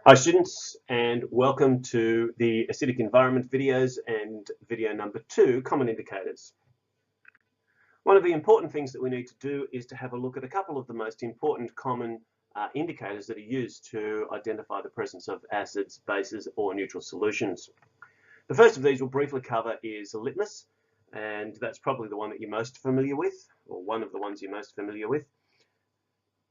Hi students, and welcome to the acidic environment videos and video number 2, common indicators. One of the important things that we need to do is to have a look at a couple of the most important common indicators that are used to identify the presence of acids, bases or neutral solutions. The first of these we'll briefly cover is litmus, and that's probably the one that you're most familiar with, or one of the ones you're most familiar with.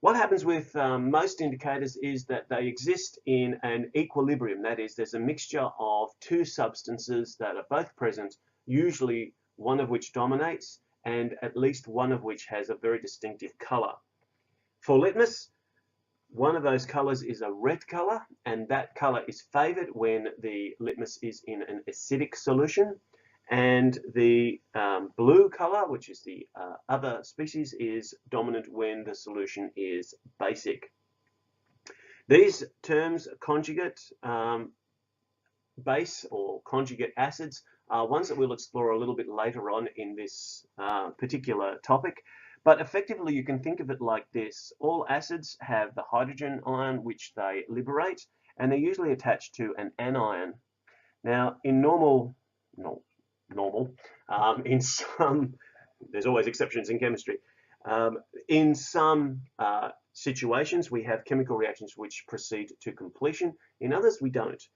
What happens with most indicators is that they exist in an equilibrium. That is, there's a mixture of two substances that are both present, usually one of which dominates and at least one of which has a very distinctive color. For litmus, one of those colors is a red color, and that color is favored when the litmus is in an acidic solution. And the blue color, which is the other species, is dominant when the solution is basic. These terms, conjugate base or conjugate acids, are ones that we'll explore a little bit later on in this particular topic. But effectively, you can think of it like this. All acids have the hydrogen ion, which they liberate, and they're usually attached to an anion. Now, in in some, there's always exceptions in chemistry. In some situations, we have chemical reactions which proceed to completion. In others, we don't.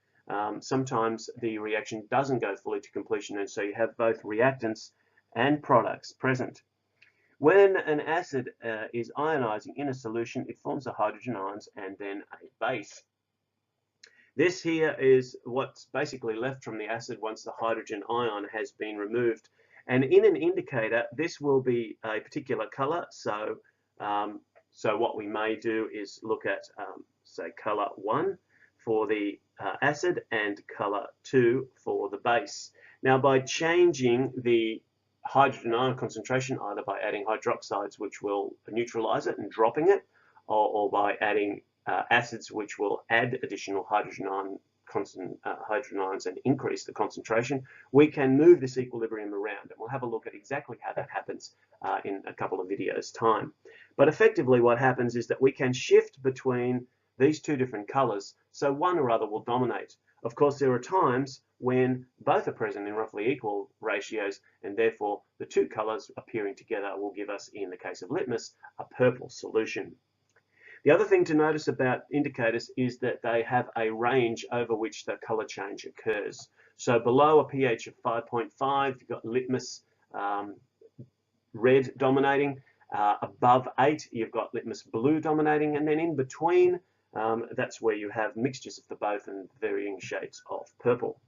Sometimes the reaction doesn't go fully to completion, and so you have both reactants and products present. When an acid is ionizing in a solution, it forms the hydrogen ions and then a base. This here is what's basically left from the acid once the hydrogen ion has been removed. And in an indicator, this will be a particular color. So what we may do is look at, say, color 1 for the acid and color 2 for the base. Now, by changing the hydrogen ion concentration, either by adding hydroxides, which will neutralize it and dropping it, or by adding acids which will add additional hydrogen ions and increase the concentration, we can move this equilibrium around, and we'll have a look at exactly how that happens in a couple of videos time. But effectively what happens is that we can shift between these two different colors, so one or other will dominate. Of course, there are times when both are present in roughly equal ratios, and therefore the two colors appearing together will give us, in the case of litmus, a purple solution. The other thing to notice about indicators is that they have a range over which the color change occurs. So below a pH of 5.5, you've got litmus red dominating. Above 8, you've got litmus blue dominating. And then in between, that's where you have mixtures of the both and varying shades of purple.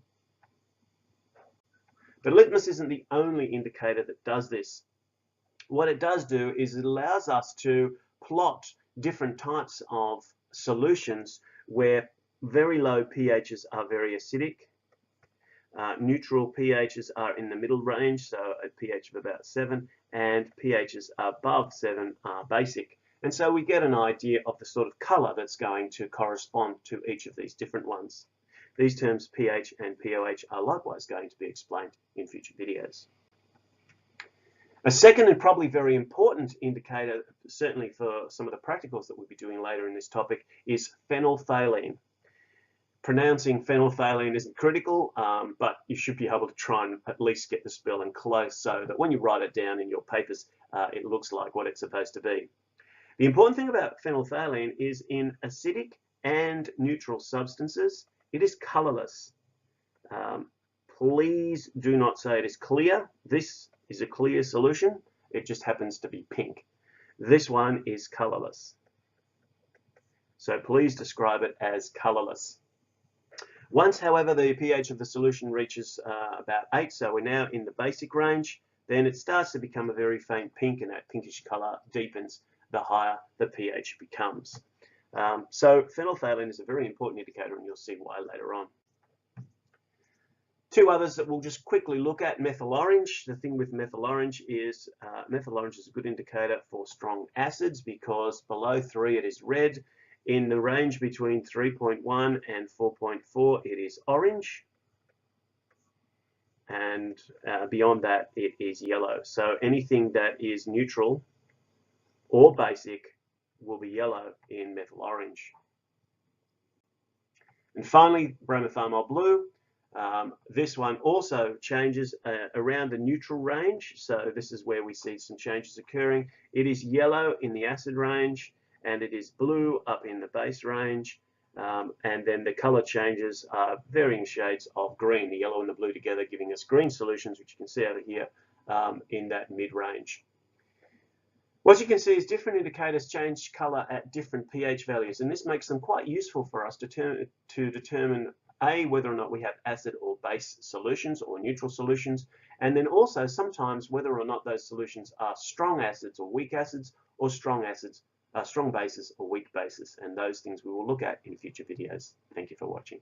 But litmus isn't the only indicator that does this. What it does do is it allows us to plot different types of solutions where very low pHs are very acidic, neutral pHs are in the middle range, so a pH of about 7, and pHs above 7 are basic. And so we get an idea of the sort of color that's going to correspond to each of these different ones. These terms pH and pOH are likewise going to be explained in future videos. A second and probably very important indicator, certainly for some of the practicals that we'll be doing later in this topic, is phenolphthalein. Pronouncing phenolphthalein isn't critical, but you should be able to try and at least get the spelling close so that when you write it down in your papers, it looks like what it's supposed to be. The important thing about phenolphthalein is in acidic and neutral substances, it is colorless. Please do not say it is clear. This is a clear solution. It just happens to be pink. This one is colorless. So please describe it as colorless. Once, however, the pH of the solution reaches about 8, so we're now in the basic range, then it starts to become a very faint pink, and that pinkish color deepens the higher the pH becomes. So phenolphthalein is a very important indicator, and you'll see why later on. Two others that we'll just quickly look at. Methyl orange. The thing with methyl orange is a good indicator for strong acids because below 3 it is red. In the range between 3.1 and 4.4 it is orange. And beyond that it is yellow. So anything that is neutral or basic will be yellow in methyl orange. And finally, bromothymol blue. This one also changes around the neutral range. So this is where we see some changes occurring. It is yellow in the acid range, and it is blue up in the base range. And then the color changes are varying shades of green, the yellow and the blue together, giving us green solutions, which you can see over here in that mid-range. What you can see is different indicators change color at different pH values, and this makes them quite useful for us to determine whether or not we have acid or base solutions or neutral solutions, and then also sometimes whether or not those solutions are strong acids or weak acids, or strong bases or weak bases, and those things we will look at in future videos. Thank you for watching.